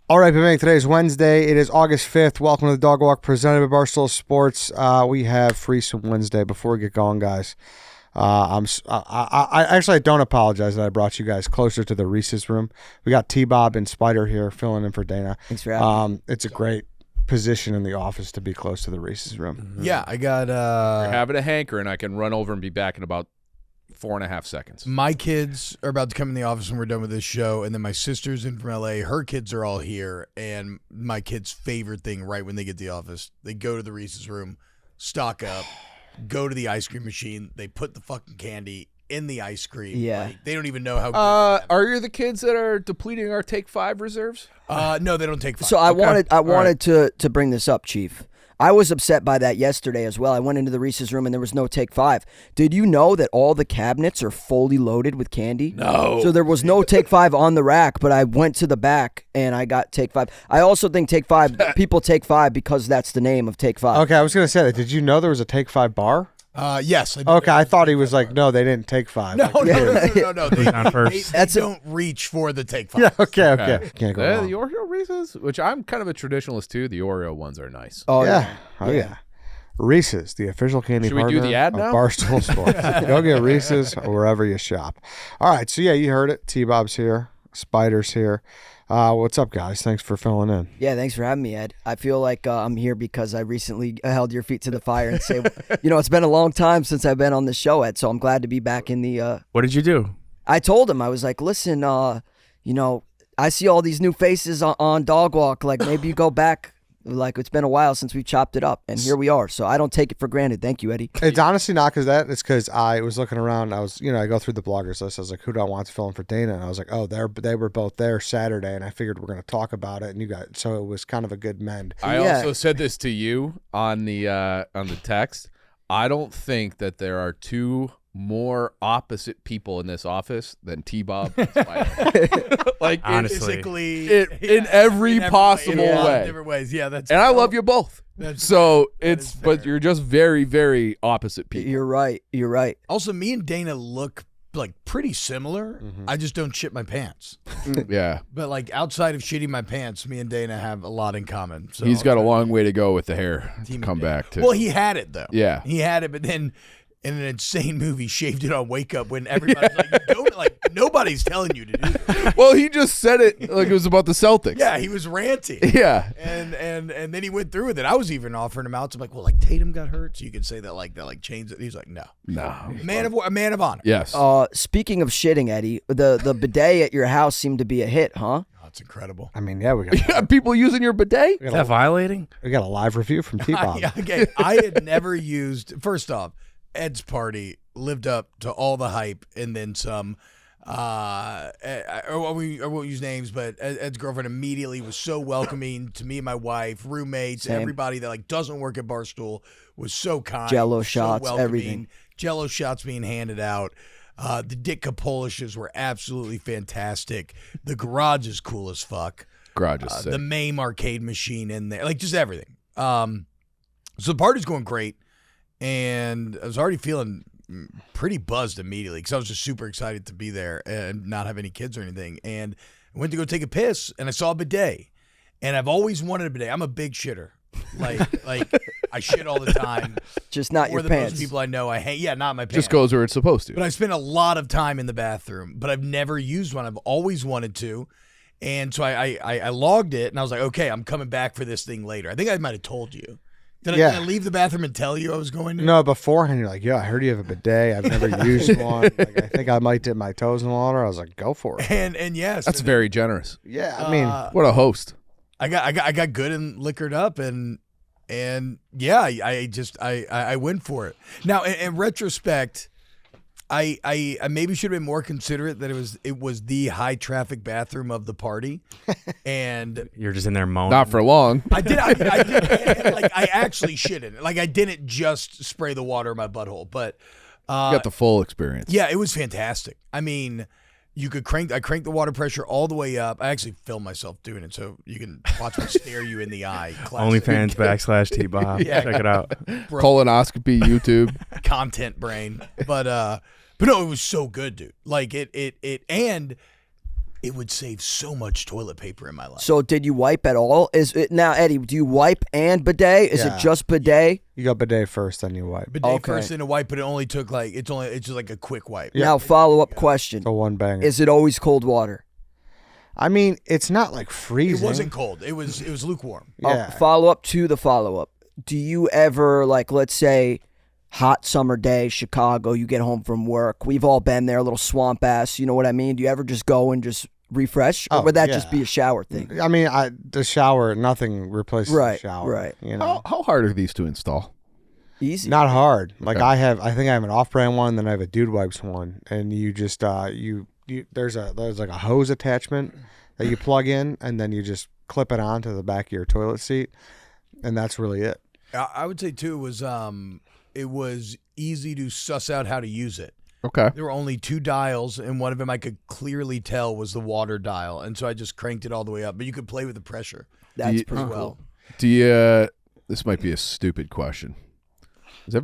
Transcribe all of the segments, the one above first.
All right, Big today's Wednesday. It is August 5th. Welcome to the Dog Walk presented by Barstool Sports. We have free some Wednesday. Before we get going, guys, I actually don't apologize that I brought you guys closer to the Reese's room. We got T-Bob and Spider here filling in for Dana. Thanks for having me. It's a great position in the office to be close to the Reese's room. Mm-hmm. Yeah, I got You're having a hankering. I can run over and be back in about 4.5 seconds. My kids are about to come in the office when we're done with this show, and then my sister's in from LA. Her kids are all here, and my kids' favorite thing right when they get to the office, they go to the Reese's room, stock up, go to the ice cream machine, they put the fucking candy in the ice cream. Yeah. Like, they don't even know how good Are you the kids that are depleting our Take 5 reserves? no, they don't take 5. So I wanted to bring this up, Chief. I was upset by that yesterday as well. I went into the Reese's room and there was no Take 5. Did you know that all the cabinets are fully loaded with candy? No. So there was no Take 5 on the rack, but I went to the back and I got Take 5. I also think Take 5, people take 5 because that's the name of Take 5. Okay, I was going to say that. Did you know there was a Take 5 bar? Yes. Okay, I thought he was like, no, they didn't take 5. No. They That's don't reach for the Take 5. Yeah, okay. Can't go wrong. The Oreo Reese's, which I'm kind of a traditionalist too. The Oreo ones are nice. Oh, Yeah. Oh, yeah. Reese's, the official candy Should we do partner the ad of now? Barstool Sports. Go get Reese's wherever you shop. All right, so yeah, you heard it. T-Bob's here. Spider's here. What's up, guys? Thanks for filling in. Yeah, thanks for having me, Ed. I feel like I'm here because I recently held your feet to the fire and say, it's been a long time since I've been on the show, Ed, so I'm glad to be back in the... What did you do? I told him, I was like, listen, I see all these new faces on Dog Walk. Like, maybe you go back. Like, it's been a while since we chopped it up, and here we are. So I don't take it for granted. Thank you, Eddie. It's honestly not because that. It's because I was looking around. I was, I go through the bloggers list. I was like, who do I want to fill in for Dana? And I was like, oh, they were both there Saturday, and I figured we're going to talk about it. And so it was kind of a good mend. I also said this to you on the text. I don't think that there are two more opposite people in this office than T-Bob and Spider. Like, honestly, in every possible way. Different ways. Yeah, that's. And I love you both. So is but you're just very, very opposite people. You're right. Also, me and Dana look like pretty similar. Mm-hmm. I just don't shit my pants. Yeah. But like outside of shitting my pants, me and Dana have a lot in common. So He's got a long way to go with the hair to Team come Dana. back to. Well, he had it though. Yeah. He had it, but then in an insane movie, shaved it on Wake Up when everybody's like, nobody's telling you to do this. Well, he just said it like it was about the Celtics. Yeah, he was ranting. Yeah. And then he went through with it. I was even offering him out. So I'm like, well, like Tatum got hurt, so you could say that that changed it. He's like, no. No. A man of honor. Yes. Speaking of shitting, Eddie, the bidet at your house seemed to be a hit, huh? Oh, it's incredible. I mean, yeah, we You got people using your bidet? Is that violating? we got a live review from T-Bob. Okay, I had never used. First off, Ed's party lived up to all the hype, and then some. I won't use names, but Ed's girlfriend immediately was so welcoming to me and my wife, roommates, Same. everybody that doesn't work at Barstool was so kind. Jell-O so shots, welcoming. everything. Jell-O shots being handed out. The Dick Capolishes were absolutely fantastic. The garage is cool as fuck. Garage is sick. The MAME arcade machine in there, just everything. So the party's going great, and I was already feeling pretty buzzed immediately because I was just super excited to be there and not have any kids or anything. And I went to go take a piss, and I saw a bidet, and I've always wanted a bidet. I'm a big shitter. Like I shit all the time. Just not More your than pants. most people I know. I hate. Yeah, not my pants. Just goes where it's supposed to. But I spent a lot of time in the bathroom, but I've never used one. I've always wanted to. And so I logged it, and I was like, okay, I'm coming back for this thing later. I think I might have told you. Did I leave the bathroom and tell you I was going to? No, beforehand, you're like, yeah, I heard you have a bidet. I've never used one. Like, I think I might dip my toes in the water. I was like, go for it. And yes. That's very generous. Yeah, I mean, What a host. I got good and liquored up, and yeah, I went for it. Now, in retrospect, I maybe should have been more considerate that it was the high traffic bathroom of the party, and You're just in there moaning. Not for long. I did I actually shit in it. Like, I didn't just spray the water in my butthole, but You got the full experience. yeah, it was fantastic. I mean, you could I cranked the water pressure all the way up. I actually filmed myself doing it, so you can watch me stare you in the eye. Classic. OnlyFans / T-Bob. Yeah. Check it out. Colonoscopy, YouTube. Content brain. But no, it was so good, dude. Like it and It would save so much toilet paper in my life. So did you wipe at all? Is it now, Eddie? Do you wipe and bidet? Is Yeah. it just bidet? You go bidet first, then you wipe. Bidet Okay. first, then a wipe, but it only took it's just like a quick wipe. Now, follow up question: The one banger. is it always cold water? I mean, it's not like It freezing. wasn't cold. It was lukewarm. Yeah. Follow up to the follow up. Do you ever let's say, hot summer day, Chicago? You get home from work. We've all been there. A little swamp ass. You know what I mean? Do you ever just go and just refresh, or Oh, would that yeah. just be a shower thing? I mean, the shower, nothing replaces Right, the shower. right. You know, How hard are these to install? Easy. not hard. Like Okay. I think I have an off-brand one, then I have a Dude Wipes one, and you just there's like a hose attachment that you plug in, and then you just clip it onto the back of your toilet seat, and that's really it. I would say too it was easy to suss out how to use it. Okay. There were only 2 dials, and one of them I could clearly tell was the water dial, and so I just cranked it all the way up. But you could play with the pressure. That's you- pretty as cool. well. Do you? This might be a stupid question. Is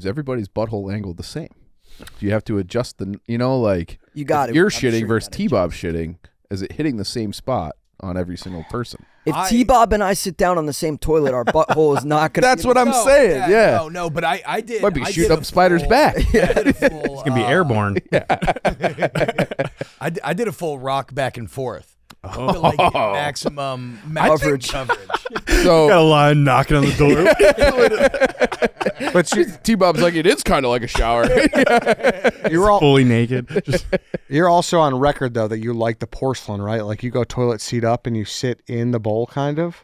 everybody's butthole angle the same? Do you have to adjust the? You got if it. you're I'm sure shitting you versus gotta T-Bob shitting. Is it hitting the same spot on every single person? If T-Bob and I sit down on the same toilet, our butthole is not going to. That's what I'm saying. Yeah. No, but I did. Might be I shooting did up a Spider's full- back. I did a full, It's gonna be airborne. I did a full rock back and forth. Oh. To get maximum Coverage. coverage. Got So a line knocking on the door. But T-Bob's like, it is kind of like a shower. you're Fully naked. Just, you're also on record though that you like the porcelain, right? Like you go toilet seat up and you sit in the bowl, kind of.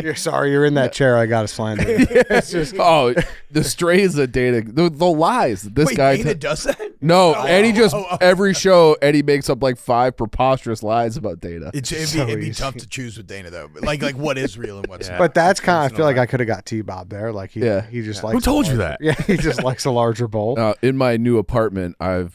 You're sorry, you're in that chair. I got to slander. It's just Oh, the strays that Dana, the lies that this Wait, guy. Dana does that? No, Eddie just every show Eddie makes up like 5 preposterous lies about Dana. It'd be easy. tough to choose with Dana though. But like what is real and what's Yeah. not. But that's kind of, I feel like I could have got T-Bob there. Like he just likes. Who told you larger- that? Yeah, he just likes a larger bowl. In my new apartment, I'm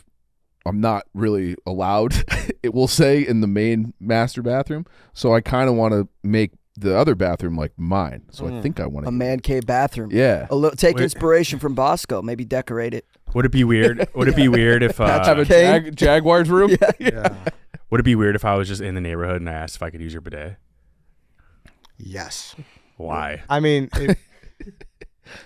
not really allowed. It will say in the main master bathroom, so I kind of want to make the other bathroom like mine. So I think I want a to. man cave bathroom. Yeah. Take Wait. inspiration from Bosco. Maybe decorate it. would it be weird? Would it be weird if? Have a Okay. Jaguars room. Yeah. Would it be weird if I was just in the neighborhood and I asked if I could use your bidet? Yes. Why? I mean,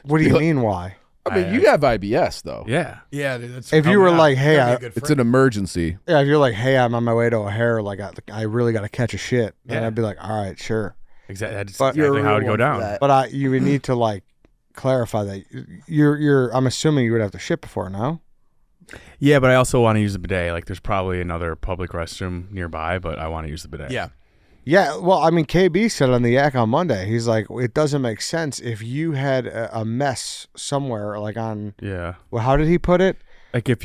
what do you mean? Why? I mean, you have IBS though. Yeah. yeah, dude, that's If you were like, hey, that'd I, be a good It's friend. an emergency. yeah, if you're like, hey, I'm on my way to O'Hare, like I really got to catch a shit, then Yeah. I'd be like, all right, sure. Exactly. That's But- You're exactly a how it real would go one for down. that. But you would need to like clarify that you're. I'm assuming you would have to shit before, no? Yeah, but I also want to use the bidet. Like, there's probably another public restroom nearby, but I want to use the bidet. Yeah. Yeah, well, I mean, KB said on the Yak on Monday, he's like, it doesn't make sense if you had a mess somewhere, like on. Yeah. Well, how did he put it? Like if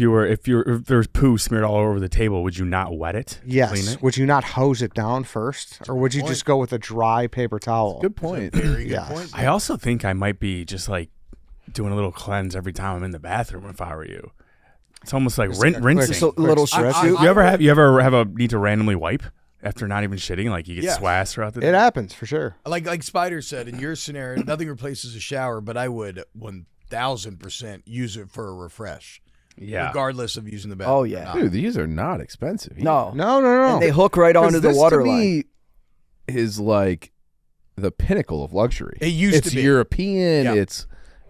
there's poo smeared all over the table, would you not wet it? Clean Yes. it? Would you not hose it down first, or would you point. just go with a dry paper towel? Good point. Very good Yes. point. I also think I might be just like doing a little cleanse every time I'm in the bathroom if I were you. It's almost like rinsing. Just a little quick strip stretch. suit. you ever have a need to randomly wipe after not even shitting? Like you get Yes. swass throughout the day. It happens for sure. Like Spider said, in your scenario, nothing replaces a shower, but I would 1,000% use it for a refresh, Yeah. regardless of using the bathroom. Oh, or yeah. not. Dude, these are not expensive. No. No. And they hook right onto the This, water to line. me, is like the pinnacle of luxury. It used It's to be. European. Yeah.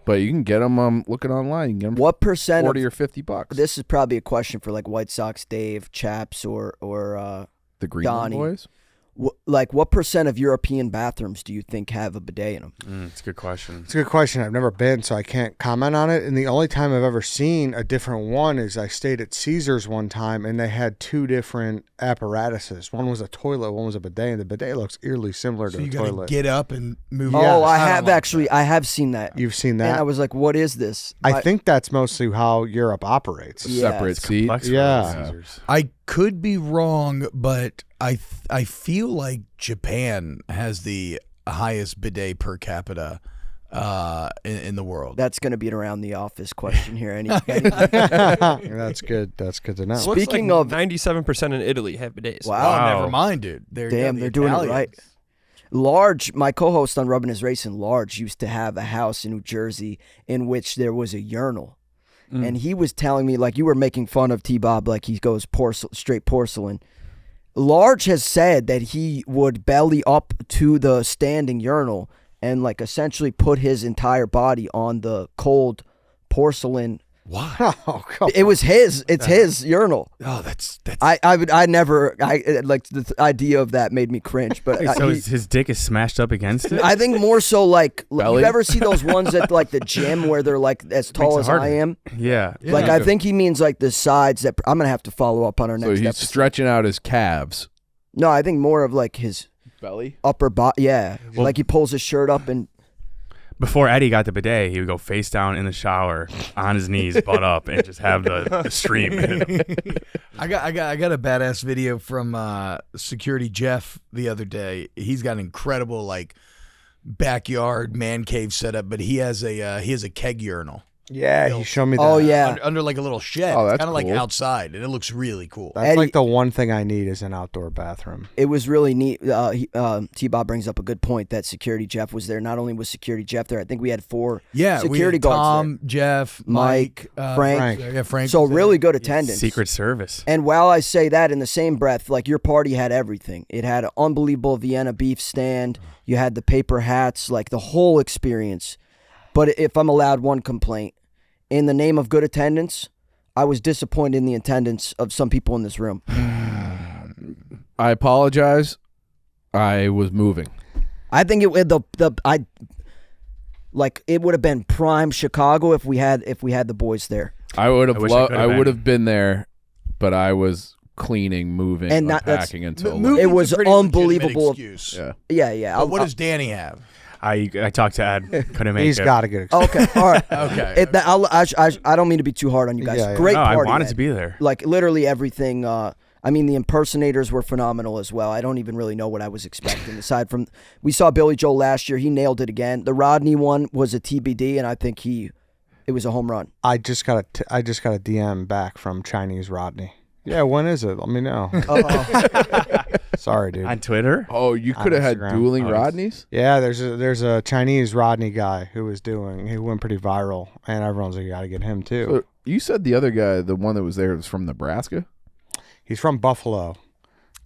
But you can get them. Looking online, you can get them What percent $40 of or $50. this is probably a question for like White Sox Dave, Chaps, or The Greenland Donnie. boys. what percent of European bathrooms do you think have a bidet in them? It's a good question. It's a good question. I've never been, so I can't comment on it. And the only time I've ever seen a different one is I stayed at Caesars one time, and they had 2 different apparatuses. One was a toilet, one was a bidet, and the bidet looks eerily similar So to you a got to toilet. get up and move. Yeah. Oh, I don't have like actually. that. I have seen that. You've seen And that? I was like, what is this? I think that's mostly how Europe operates. Yeah, Separate it's seat. Complex for Yeah. Caesars. I could be wrong, but I feel like Japan has the highest bidet per capita in the world. That's going to be an around the office question here. That's good. That's good to know. Looks Speaking like of- 97% in Italy have bidets. Wow. Oh, Wow. never mind, dude. Damn, they're doing it right. Large, my co-host on Rubbing His Racing, Large, used to have a house in New Jersey in which there was a urinal. and he was telling me, like, you were making fun of T-Bob, like he goes straight porcelain. Large has said that he would belly up to the standing urinal and like essentially put his entire body on the cold porcelain. Why? Oh, come It was his. It's his urinal. Oh, that's. I like the idea of that made me cringe. But Wait, so his dick is smashed up against it? I think more so like Belly? you ever see those ones at like the gym where they're like as tall as Makes it I harder. am? Yeah. Like I think he means like the sides that I'm gonna have to follow up on our So next he's episode. stretching out his calves. No, I think more of like his Belly? upper body. Yeah, Well- like he pulls his shirt up and Before Eddie got the bidet, he would go face down in the shower, on his knees, butt up, and just have the stream. I got a badass video from Security Jeff the other day. He's got an incredible like backyard man cave setup, but he has a keg urinal. Yeah, he showed me that. oh yeah, Under like a little shed. Oh, It's that's kind of like cool. outside, and it looks really cool. That's Eddie- like the one thing I need is an outdoor bathroom. it was really neat. T-Bob brings up a good point that Security Jeff was there. Not only was Security Jeff there, I think we had 4 Yeah, we security had guards Tom, Jeff, Mike, Frank. Frank. Yeah, Frank. So was there. really good attendance. Secret Service. And while I say that, in the same breath, like your party had everything. It had an unbelievable Vienna beef stand. You had the paper hats, like the whole experience. But if I'm allowed one complaint, in the name of good attendance, I was disappointed in the attendance of some people in this room. I apologize. I was moving. I think it would it would have been prime Chicago if we had the boys there. I would have I wish I could've I been. would have been there, but I was cleaning, moving, And not- that's- unpacking until Moving's It was a pretty legitimate unbelievable. excuse. yeah. Yeah. But what does Danny have? I talked to Ed. Couldn't make He's it. got a good Okay, all right. Okay. I don't mean to be too hard on you guys. Yeah, yeah. Great No, I party. wanted Ed. to be there. Like literally everything. I mean, the impersonators were phenomenal as well. I don't even really know what I was expecting. Aside from, we saw Billy Joel last year. He nailed it again. The Rodney one was a TBD, and I think it was a home run. I just got a DM back from Chinese Rodney. Yeah, when is it? Let me know. Sorry, dude. On Twitter? Oh, you could have had Instagram. dueling Oh, Rodneys? Yeah, there's a Chinese Rodney guy he went pretty viral, and everyone's like, you got to get him too. So you said the other guy, the one that was there, was from Nebraska? He's from Buffalo.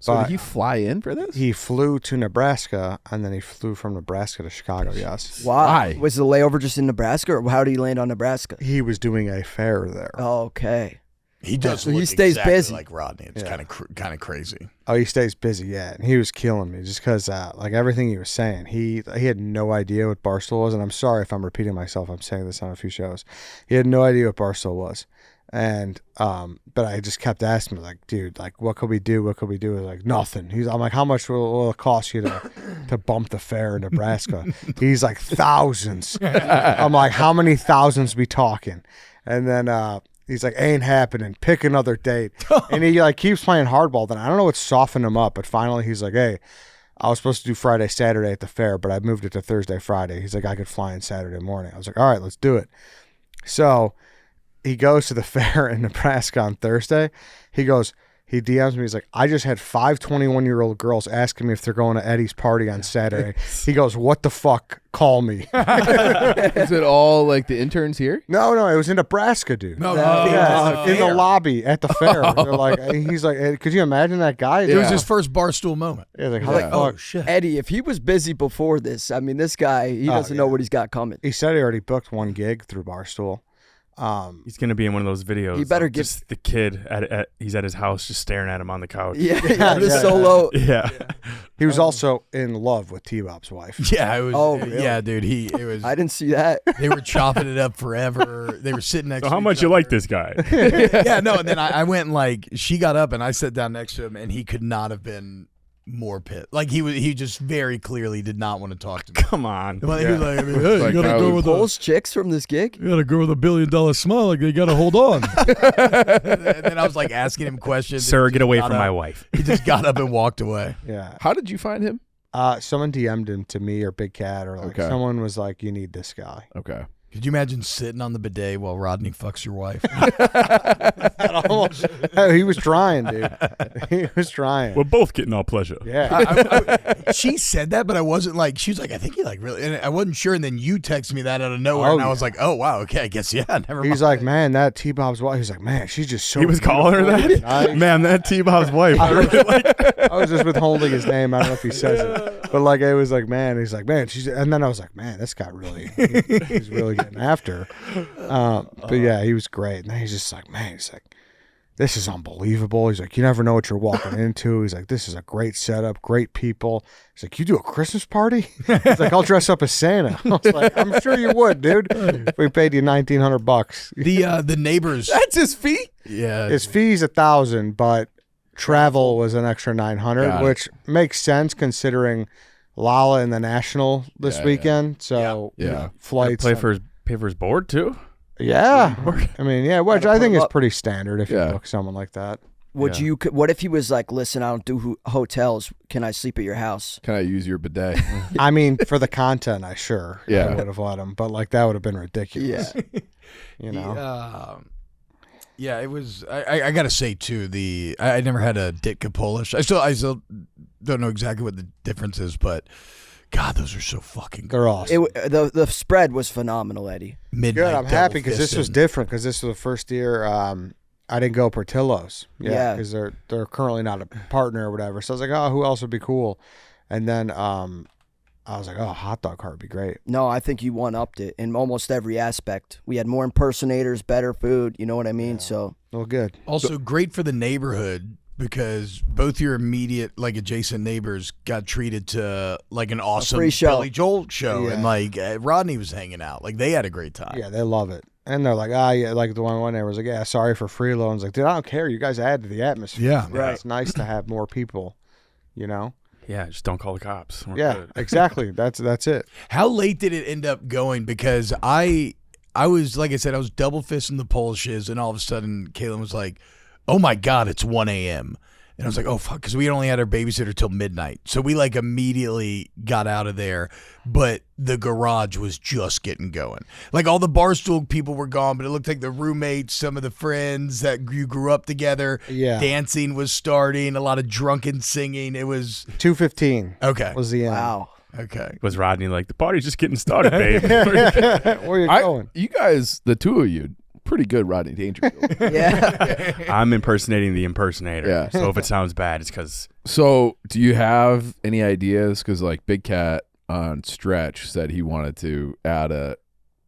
So But did he fly in for this? he flew to Nebraska, and then he flew from Nebraska to Chicago. Yes, Why? Was the layover just in Nebraska, or how did he land on Nebraska? he was doing a fair there. Okay. He does. So he look stays exactly busy. like Rodney. It's Yeah. kind of crazy. Oh, he stays busy, yeah. And he was killing me just because, like, everything he was saying, he had no idea what Barstool was. And I'm sorry if I'm repeating myself. I'm saying this on a few shows. He had no idea what Barstool was. And, but I just kept asking him, like, dude, like, what could we do? What could we do? He's like, nothing. I'm like, how much will it cost you to bump the fare in Nebraska? He's like, thousands. I'm like, how many thousands we talking? And then, he's like, ain't happening. Pick another date. And he like keeps playing hardball. Then I don't know what softened him up, but finally he's like, hey, I was supposed to do Friday, Saturday at the fair, but I moved it to Thursday, Friday. He's like, I could fly in Saturday morning. I was like, all right, let's do it. So he goes to the fair in Nebraska on Thursday. He DMs me. He's like, I just had 5 21-year-old girls asking me if they're going to Eddie's party on Saturday. He goes, what the fuck? Call me. Is it all like the interns here? No, it was in Nebraska, dude. No, Yeah, in the lobby at the fair. They're like, he's like, hey, could you imagine that guy? It was Yeah. his first Barstool moment. Yeah, like, how Yeah. the fuck? Oh shit. Eddie, if he was busy before this, I mean, this guy, he doesn't know what he's got coming. He said he already booked one gig through Barstool. He's going to be in one of those videos. He better of get- just the kid, he's at his house just staring at him on the couch. Yeah, the solo. Yeah. He was also in love with T-Bob's wife. Yeah, it was. Oh, really? Yeah, dude. It was. I didn't see that. They were chopping it up forever. They were sitting next. So to how each much you other. like this guy? Yeah, no. And then I went and like she got up and I sat down next to him and he could not have been more pissed. Like he just very clearly did not want to talk to me. Come on. Well, he was like, hey, Like you got how a girl we with Pulls chicks from this gig. you got a girl with $1 billion smile. Like they got to hold on. And then I was like asking him questions. Sir, and he get just away got from up. my wife. He just got up and walked away. Yeah. How did you find him? Someone DM'd him to me or Big Cat or like Okay. someone was like, you need this guy. Okay. Could you imagine sitting on the bidet while Rodney fucks your wife? He was trying, dude. He was trying. We're both getting all pleasure. Yeah. She said that, but I wasn't like. She was like, I think he like really. And I wasn't sure. And then you texted me that out of nowhere, Oh, and I was yeah. like, oh wow, okay, I guess yeah. Never mind. He's like, man, that T-Bob's wife. He's like, man, she's just so. He was calling her beautiful. that? I- Man, that T-Bob's wife. I was just withholding his name. I don't know if he says it, but like it was like, man. He's like, man, she's. And then I was like, man, this guy really, he's really getting after her. But yeah, he was great. And then he's just like, man, he's like, this is unbelievable. He's like, you never know what you're walking into. He's like, this is a great setup, great people. He's like, you do a Christmas party? He's like, I'll dress up as Santa. I was like, I'm sure you would, dude. If we paid you $1,900. The neighbors. That's his fee. Yeah, His fee's $1,000, but travel was an extra $900, Got it. which makes sense considering Lala and the National this Yeah, weekend. So Yeah. you know, Yeah. flights. Pay for his board too. Yeah, I mean, yeah, which Gotta I put think him is up. pretty standard if you Yeah. book someone like that. Would Yeah. you? What if he was like, "Listen, I don't do hotels. Can I sleep at your house?" Can I use your bidet? I mean, for the content, I Yeah. would have let him, but like that would have been ridiculous. You know, Yeah, it was. I gotta say too. I never had a Ditka Polish. I still don't know exactly what the difference is, but God, those are so fucking good. they're awesome. The spread was phenomenal, Eddie. Midnight Good. I'm happy because this was double-fisting. different because this was the first year I didn't go Portillo's. Yeah. because they're currently not a partner or whatever. So I was like, oh, who else would be cool? And then I was like, oh, hot dog cart would be great. No, I think you one-upped it in almost every aspect. We had more impersonators, better food. You know what I mean? So Well, good. Also great for the neighborhood because both your immediate like adjacent neighbors got treated to like an awesome free show. Billy Joel show, Yeah. and like Rodney was hanging out. Like they had a great time. Yeah, they love it. And they're like, yeah, like the one neighbor was like, yeah, sorry for free loans. Like, dude, I don't care. You guys add to the atmosphere. Yeah. Right. It's nice to have more people, you know? Yeah, just don't call the cops. We're Yeah, good. exactly. That's it. How late did it end up going? Because I was like I said, I was double fisting the Polishes, and all of a sudden, Kaylin was like, "Oh my God, it's 1 a.m." And I was like, "Oh fuck," because we only had our babysitter till midnight, so we like immediately got out of there. But the garage was just getting going. Like all the Barstool people were gone, but it looked like the roommates, some of the friends that you grew up together. Yeah. Dancing was starting. A lot of drunken singing. It was 2:15 okay. was the end. wow. Okay. Was Rodney like, the party's just getting started, babe? Where are you going? You guys, the two of you, pretty good Rodney Dangerfield. Yeah. I'm impersonating the impersonator. Yeah. So if it sounds bad, it's because So, do you have any ideas? Because like Big Cat on Stretch said he wanted to add a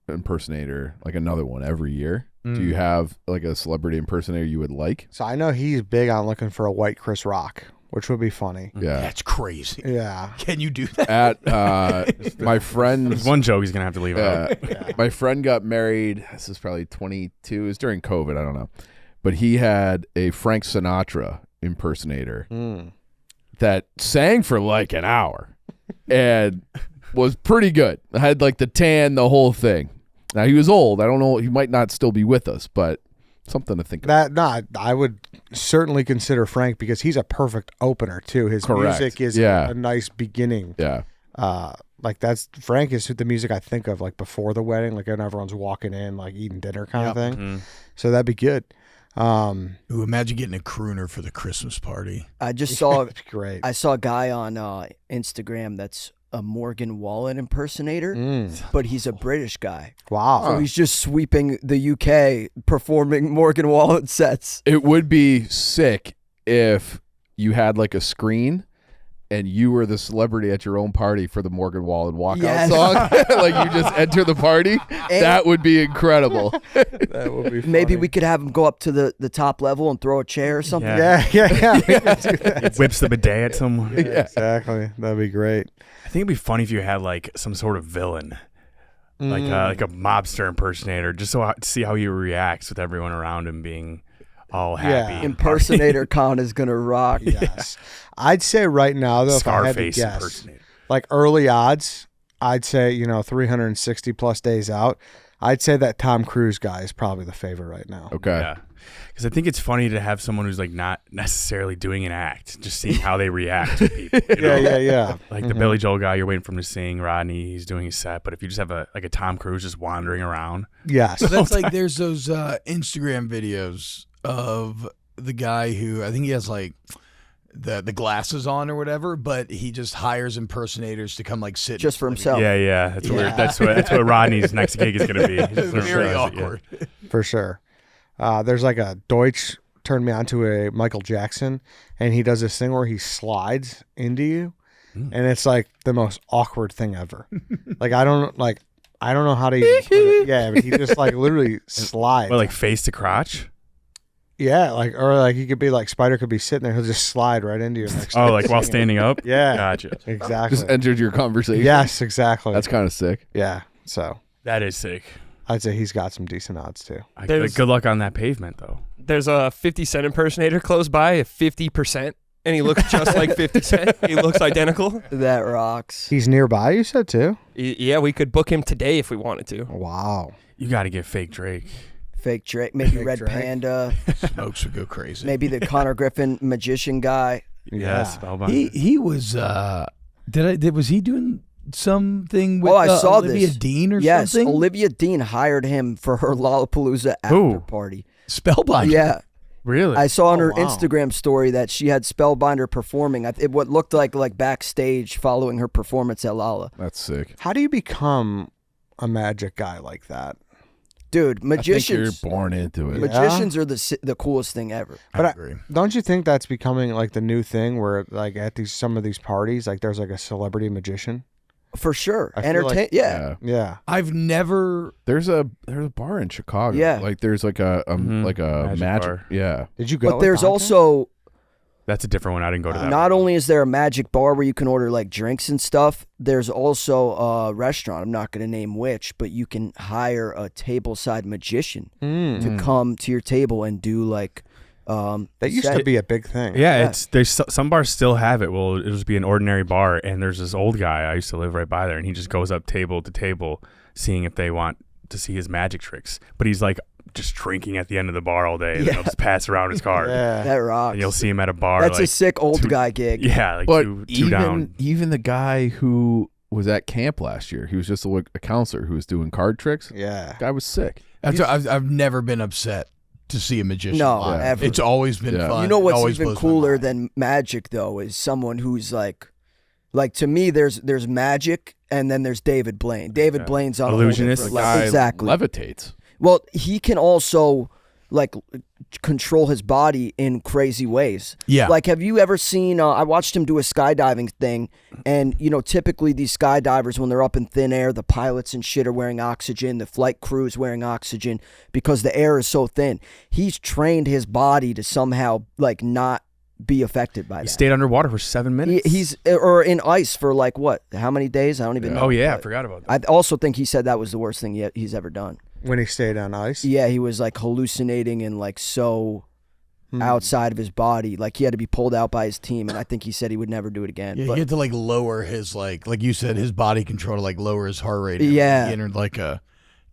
impersonator, like another one every year. Do you have like a celebrity impersonator you would like? So I know he's big on looking for a white Chris Rock, which would be funny. Yeah. That's crazy. Yeah. Can you do that? At my friend's there's one joke he's going to have to leave out. my friend got married. This is probably 22. It was during COVID. I don't know. But he had a Frank Sinatra impersonator that sang for like an hour and was pretty good. I had like the tan, the whole thing. Now he was old. I don't know. He might not still be with us, but something to think about. I would certainly consider Frank because he's a perfect opener too. His Correct. music is Yeah. a nice beginning. Yeah. Like that's Frank is the music I think of like before the wedding, like when everyone's walking in, like eating dinner kind of thing. So that'd be good. Ooh, imagine getting a crooner for the Christmas party. I just saw. Great. I saw a guy on Instagram that's a Morgan Wallen impersonator, but he's a British guy. Wow. So he's just sweeping the UK performing Morgan Wallen sets. It would be sick if you had like a screen and you were the celebrity at your own party for the Morgan Wallen walkout Yes. song. Like you just enter the party. That would be incredible. That would be funny. Maybe we could have him go up to the top level and throw a chair or something. Yeah. Yeah. We could do that. Whips the bidet at someone. Yeah, exactly. That'd be great. I think it'd be funny if you had like some sort of villain, like a mobster impersonator, just to see how he reacts with everyone around him being all happy. and Impersonator con is gonna rock. Yes. I'd say right now though, if I had to Scarface guess, impersonator. like early odds, I'd say 360 plus days out. I'd say that Tom Cruise guy is probably the favorite right now. Okay. Yeah. Because I think it's funny to have someone who's like not necessarily doing an act, just seeing how they react to people. You know? Yeah. Like the Billy Joel guy, you're waiting for him to sing. Rodney, he's doing his set. But if you just have a Tom Cruise just wandering around, Yes. So that's like there's those Instagram videos of the guy who I think he has like the glasses on or whatever, but he just hires impersonators to come like sit Just for himself. yeah, that's weird. That's what Rodney's next gig is gonna be. He just It's very realized it, yeah. awkward. For sure. There's like a Deutsch turned me on to a Michael Jackson, and he does this thing where he slides into you, and it's like the most awkward thing ever. Like I don't know how to even put it. Yeah, but he just like literally slides. Well, like face to crotch. Yeah, or he could be like Spider could be sitting there, he'll just slide right into you next. Oh, like while standing up. Yeah, Gotcha. exactly. Just entered your conversation. Yes, exactly. That's kind of sick. yeah. So That is sick. I'd say he's got some decent odds too. There's- Good luck on that pavement, though. There's a 50 Cent impersonator close by at 50%, and he looks just like 50 Cent. He looks identical. That rocks. He's nearby, you said too. Yeah, we could book him today if we wanted to. Wow. You got to get fake Drake. Fake Drake, maybe Fake Red Drake. Panda, Smokes would go crazy. maybe the Connor Griffin magician guy. Yes, Spellbinder. He was was he doing something with I saw Olivia this. Dean or Yes, something? Olivia Dean hired him for her Lollapalooza after Who? party. Spellbinder. Yeah, Really? I saw on her wow. Instagram story that she had Spellbinder performing. What looked like backstage following her performance at Lolla. That's sick. How do you become a magic guy like that? Dude, I think magicians. you're born into it. Magicians are the coolest thing ever. But I agree. Don't you think that's becoming like the new thing where like at some of these parties, like there's like a celebrity magician? For sure. I feel like- Yeah. Yeah. I've never. There's a bar in Chicago. Yeah. Like there's like a Magic magic bar. Yeah. Did you go? But with there's Dante? also That's a different one. I didn't go to that. not one. only is there a magic bar where you can order like drinks and stuff, there's also a restaurant. I'm not going to name which, but you can hire a tableside magician to come to your table and do like That used to be a big thing. Yeah, it's there's some bars still have it. Well, it'll just be an ordinary bar, and there's this old guy. I used to live right by there, and he just goes up table to table, seeing if they want to see his magic tricks. But he's like just drinking at the end of the bar all day, and then he'll just pass around his card. Yeah. That rocks. And you'll see him at a bar. That's like, a sick old two- guy gig. Yeah, like But two down. even the guy who was at camp last year, he was just a counselor who was doing card tricks. Yeah. Guy was sick. I've never been upset to see a magician. No, live. ever. It's always been Yeah. fun. You know It what's always even blows my cooler mind. than magic though is someone who's like to me there's magic and then there's David Blaine. David Blaine's on Illusionist. a The whole guy different level. Exactly. levitates. Well, he can also like control his body in crazy ways. Yeah. Like, have you ever seen? I watched him do a skydiving thing, and typically these skydivers, when they're up in thin air, the pilots and shit are wearing oxygen. The flight crew is wearing oxygen because the air is so thin. He's trained his body to somehow like not be affected by He that. stayed underwater for 7 minutes. He's or in ice for like what? How many days? I don't even know. Oh yeah, I But forgot about that. I also think he said that was the worst thing he's ever done. When he stayed on ice. Yeah, he was like hallucinating and like so outside of his body. Like he had to be pulled out by his team, and I think he said he would never do it again. Yeah, but he had to like lower his like you said, his body control to like lower his heart rate. Yeah. He entered like a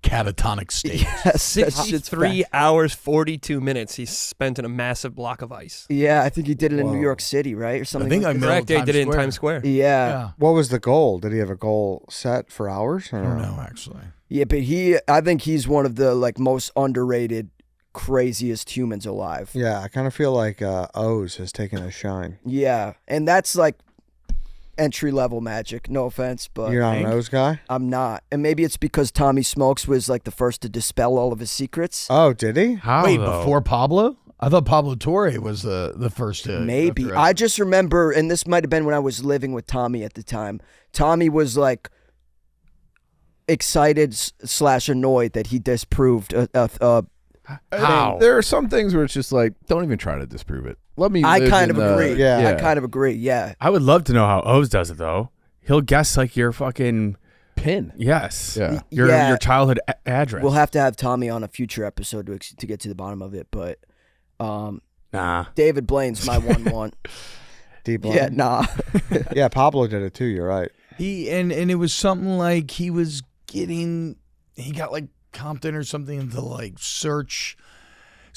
catatonic state. yes, that shit's 63 fact. hours, 42 minutes he spent in a massive block of ice. Yeah, I think he did it in Whoa. New York City, right, or I something. think like I that. Correct, they did it in Times Square. Yeah. What was the goal? Did he have a goal set for hours? Or I don't no? know actually. Yeah, but I think he's one of the like most underrated, craziest humans alive. Yeah, I kind of feel like O's has taken a shine. Yeah, and that's like entry level magic. No offense, but You're not an O's guy? I'm not. And maybe it's because Tommy Smokes was like the first to dispel all of his secrets. Oh, did he? How Wait, though? before Pablo? I thought Pablo Torre was the first to. Maybe. after I just remember, and this might have been when I was living with Tommy at the time. Tommy was like excited / annoyed that he disproved How? There are some things where it's just like, don't even try to disprove it. Let me. I live kind in of the- agree. Yeah. I kind of agree. Yeah. I would love to know how O's does it though. He'll guess like your fucking Pin. yes, Yeah. your childhood address. We'll have to have Tommy on a future episode to get to the bottom of it. But nah. David Blaine's my 1-1. Deep Yeah, nah. Yeah, Pablo did it too. You're right. He and it was something like he got like Compton or something to like search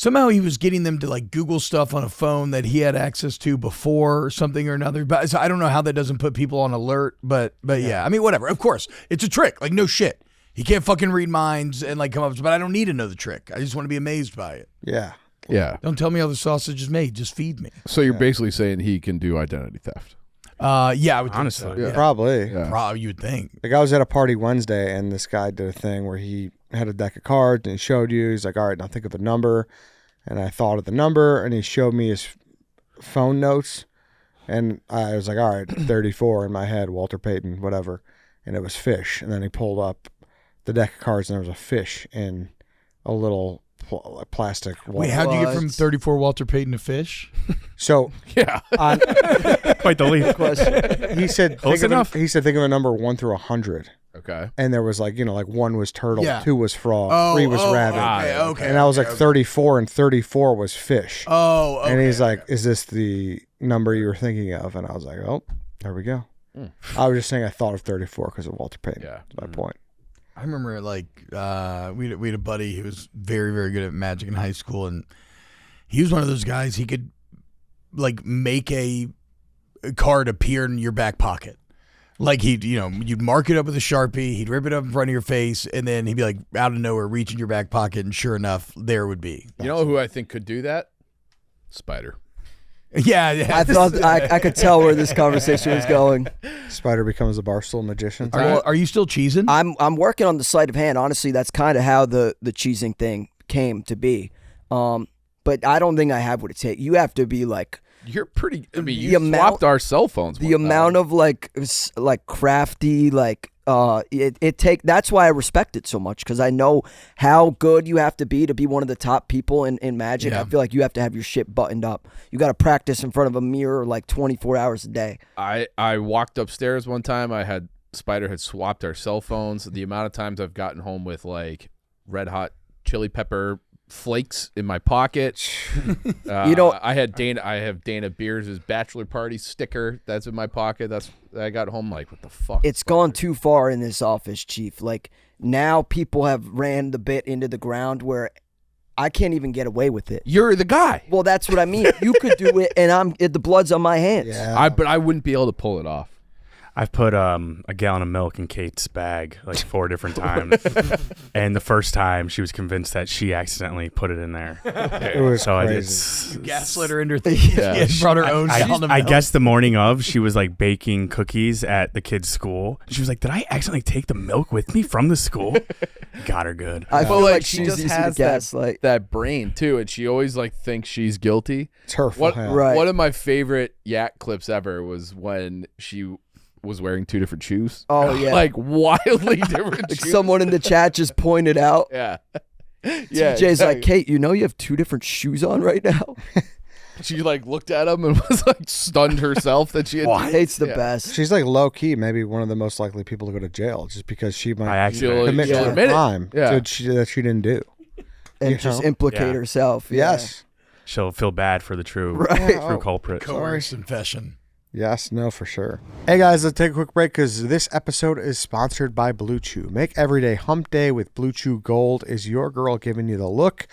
somehow he was getting them to like Google stuff on a phone that he had access to before or something or another. But so I don't know how that doesn't put people on alert. But yeah, I mean, whatever. Of course, it's a trick. Like, no shit. He can't fucking read minds and like come up. But I don't need to know the trick. I just want to be amazed by it. Yeah. Yeah. Don't tell me how the sausage is made. Just feed me. So you're basically saying he can do identity theft. Yeah, I would Honestly, think so. Yeah. Probably. Yeah. Probably, you would think. Like I was at a party Wednesday and this guy did a thing where he had a deck of cards and he showed you. He's like, all right, now think of a number. And I thought of the number and he showed me his phone notes. And I was like, all right, 34 in my head, Walter Payton, whatever. And it was fish. And then he pulled up the deck of cards and there was a fish in a little plastic. Wait, how'd you get from 34 Walter Payton to fish? So Yeah. on, Quite the leap. Question. he said, Close enough. He said, think of a number 1 through 100. Okay. And there was like, like 1 was turtle, Yeah. 2 was frog, 3 was rabbit. Okay. And I was like 34 and 34 was fish. Oh, okay. And he's like, is this the number you were thinking of? And I was like, oh, there we go. I was just saying I thought of 34 because of Walter Payton. Yeah. That's my point. I remember like we had a buddy who was very, very good at magic in high school, and he was one of those guys. He could like make a card appear in your back pocket. Like you'd mark it up with a Sharpie, he'd rip it up in front of your face, and then he'd be like out of nowhere, reach in your back pocket, and sure enough, there it would be. You know who I think could do that? Spider. Yeah, I thought I could tell where this conversation was going. Spider becomes a Barstool magician. Are you still cheesing? I'm working on the sleight of hand. Honestly, that's kind of how the cheesing thing came to be. But I don't think I have what it takes. You have to be like You're pretty. I mean, The you amount- swapped our cell phones. the amount of like crafty that's why I respect it so much, because I know how good you have to be one of the top people in magic. Yeah. I feel like you have to have your shit buttoned up. You got to practice in front of a mirror like 24 hours a day. I walked upstairs one time. Spider had swapped our cell phones. The amount of times I've gotten home with like red hot chili pepper flakes in my pocket. I have Dana Beers' bachelor party sticker that's in my pocket. I got home like, what the fuck? It's gone too far in this office, Chief. Like, now people have ran the bit into the ground where I can't even get away with it. You're the guy. Well, that's what I mean. You could do it, and the blood's on my hands. Yeah. But I wouldn't be able to pull it off. I've put a gallon of milk in Kate's bag like 4 different times, and the first time she was convinced that she accidentally put it in there. It was So crazy. Gaslit her into thinking Yeah. she had brought her own gallon of I milk. guess the morning of, she was like baking cookies at the kids' school. She was like, "Did I accidentally take the milk with me from the school?" Got her good. I feel But like she she's just easy to has gaslight. that brain too, and she always like thinks she's guilty. It's her fault. Yeah. Right. One of my favorite Yak clips ever was when she was wearing 2 different shoes. Oh, yeah. Like wildly different Like shoes. someone in the chat just pointed out. Yeah. TJ's like, Kate, you know you have 2 different shoes on right now? She like looked at him and was like stunned herself that she had. Kate's the Yeah. best. She's like low key, maybe one of the most likely people to go to jail, just because she I might accidentally. commit she'll to a admit it. crime Yeah. that she didn't do. And You just know? implicate Yeah. herself. Yeah. Yes. She'll feel bad for the true Right. Oh. true culprit. Coerced confession. Yes, no, for sure. Hey guys, let's take a quick break because this episode is sponsored by Blue Chew. Make everyday hump day with Blue Chew Gold. Is your girl giving you the look?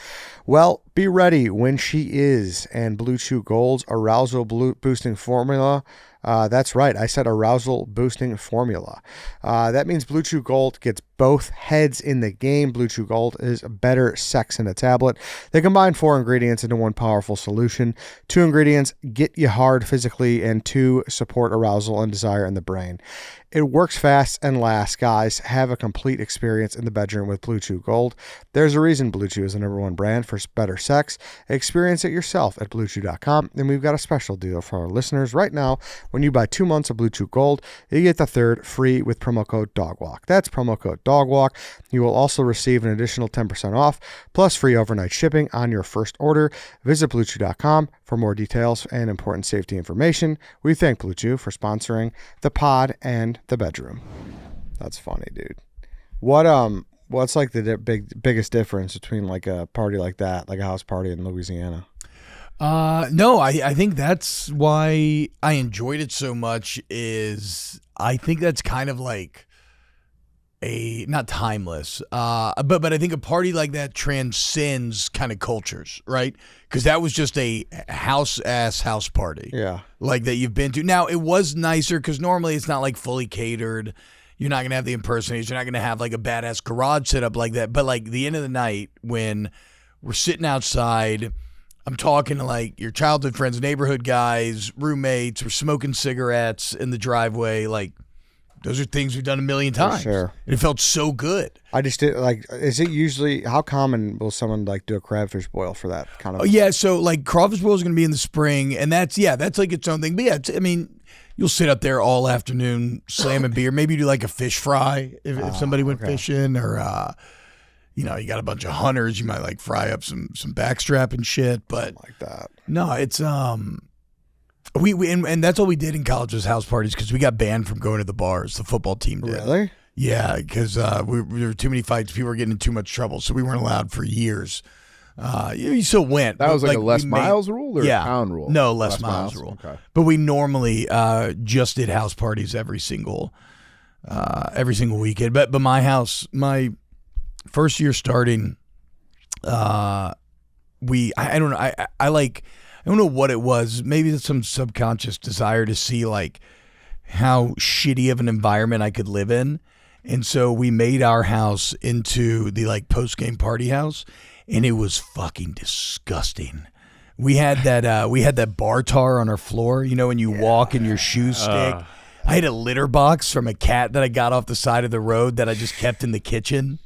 Well, be ready when she is. And Blue Chew Gold's arousal boosting formula. That's right, I said arousal boosting formula. That means Blue Chew Gold gets both heads in the game. Blue Chew Gold is better sex in a tablet. They combine 4 ingredients into one powerful solution. 2 ingredients get you hard physically, and 2 support arousal and desire in the brain. It works fast and lasts, guys. Have a complete experience in the bedroom with Blue Chew Gold. There's a reason Blue Chew is the #1 brand for better sex. Experience it yourself at BlueChew.com. And we've got a special deal for our listeners right now. When you buy 2 months of Blue Chew Gold, you get the 3rd free with promo code DOGWALK. That's promo code DOGWALK. You will also receive an additional 10% off, plus free overnight shipping on your first order. Visit BlueChew.com for more details and important safety information. We thank Blue Chew for sponsoring the pod and the bedroom. That's funny, dude. What's like the biggest difference between like a party like that, like a house party in Louisiana? No, I think that's why I enjoyed it so much. Is I think that's kind of like not timeless, but I think a party like that transcends kind of cultures, right? Because that was just a house party, Yeah. like that you've been to. Now it was nicer because normally it's not like fully catered. You're not gonna have the impersonators. You're not gonna have like a badass garage set up like that. But like the end of the night when we're sitting outside, I'm talking to like your childhood friends, neighborhood guys, roommates. We're smoking cigarettes in the driveway, like. Those are things we've done a million times. Sure. And it felt so good. I just did like. Is it usually how common will someone like do a crabfish boil for that kind of? Oh yeah, so like crawfish boil is going to be in the spring, and that's like its own thing. But yeah, I mean, you'll sit up there all afternoon slamming beer. Maybe you do like a fish fry if somebody went fishing, or you got a bunch of hunters. You might like fry up some backstrap and shit. But like that. no, it's we and that's all we did in college was house parties because we got banned from going to the bars. The football team did. Really? Yeah, because there were too many fights. People were getting in too much trouble, so we weren't allowed for years. You still went. That was like a Les we Miles rule or yeah, a pound rule? No, Les Miles rule. Okay. But we normally just did house parties every single weekend. But my house, my first year starting, I don't know. I don't know what it was. Maybe it's some subconscious desire to see like how shitty of an environment I could live in. And so we made our house into the like post-game party house, and it was fucking disgusting. We had that bar tar on our floor, when you walk and your shoes stick. I had a litter box from a cat that I got off the side of the road that I just kept in the kitchen.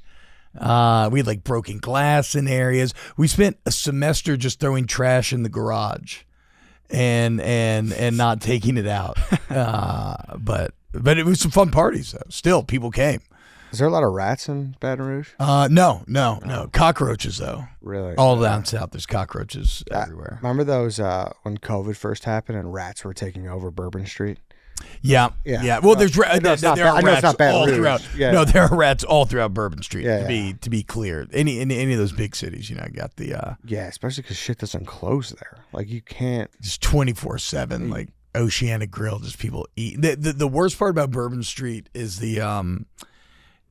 We had like broken glass in areas. We spent a semester just throwing trash in the garage and not taking it out. But it was some fun parties though. Still, people came. Is there a lot of rats in Baton Rouge? No. Cockroaches though. Really? All down south, there's cockroaches everywhere. Remember those when COVID first happened and rats were taking over Bourbon Street? Yeah. Well, there's there are rats all throughout. Yeah. No, there are rats all throughout Bourbon Street. Yeah, to be clear, any of those big cities, got the yeah, especially because shit doesn't close there. Like you can't. Just 24/7, like Oceanic Grill, just people eat. The worst part about Bourbon Street is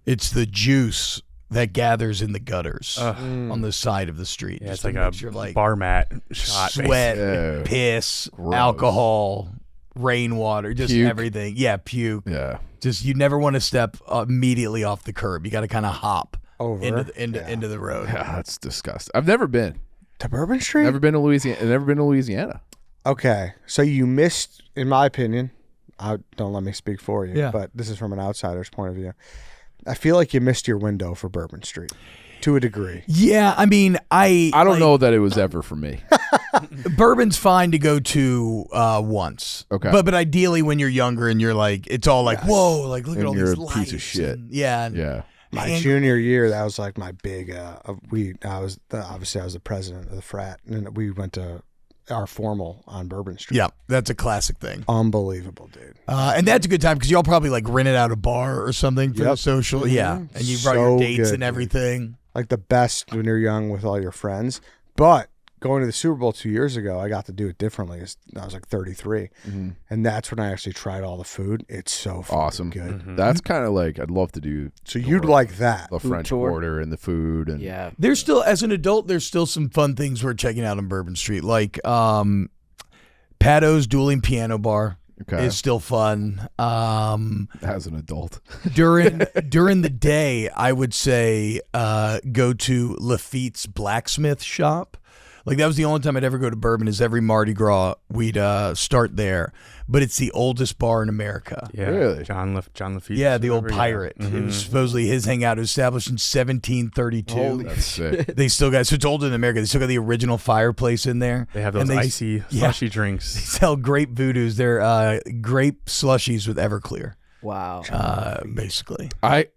it's the juice that gathers in the gutters on the side of the street. Yeah, just it's like a bar mat shot. Sweat, piss, Gross. alcohol. Rainwater, just Puke. everything. Yeah, puke. Yeah. Just you never want to step immediately off the curb. You got to kind of hop Over. into the road. Yeah, that's disgusting. I've never been. To Bourbon Street? Never been to Louisiana. Never been to Louisiana. Okay, so you missed, in my opinion. Don't let me speak for you. Yeah. But this is from an outsider's point of view. I feel like you missed your window for Bourbon Street, to a degree. Yeah, I mean, I don't know that it was ever for me. Bourbon's fine to go to once. Okay. But ideally when you're younger and you're like, it's all like, whoa, like look at And all you're these a lights. piece of shit. Yeah. Yeah. My junior year, that was like my big. I was the president of the frat, and we went to our formal on Bourbon Street. Yeah, that's a classic thing. Unbelievable, dude. And that's a good time because y'all probably like rented out a bar or something for the social. Yeah, and you brought your So dates good, and everything. Like the best when you're young with all your friends. But going to the Super Bowl 2 years ago, I got to do it differently. I was like 33, and that's when I actually tried all the food. It's so fucking Awesome. good. That's kind of like I'd love to do. So you'd like that. the Food French tour. Quarter and the food and Yeah. There's still, as an adult, there's still some fun things we're checking out on Bourbon Street, like Pato's Dueling Piano Bar Okay. is still fun. As an adult. During the day, I would say go to Lafitte's blacksmith shop. Like that was the only time I'd ever go to Bourbon. Is every Mardi Gras we'd start there, but it's the oldest bar in America. Yeah, Really? John Lafitte. Yeah, the old whatever, pirate. yeah. It was supposedly his hangout. It was established in 1732. That's sick. They still got, so it's older than America. They still got the original fireplace in there. They have And those icy yeah. slushy They drinks. sell grape voodoos. They're grape slushies with Everclear, Wow. basically. I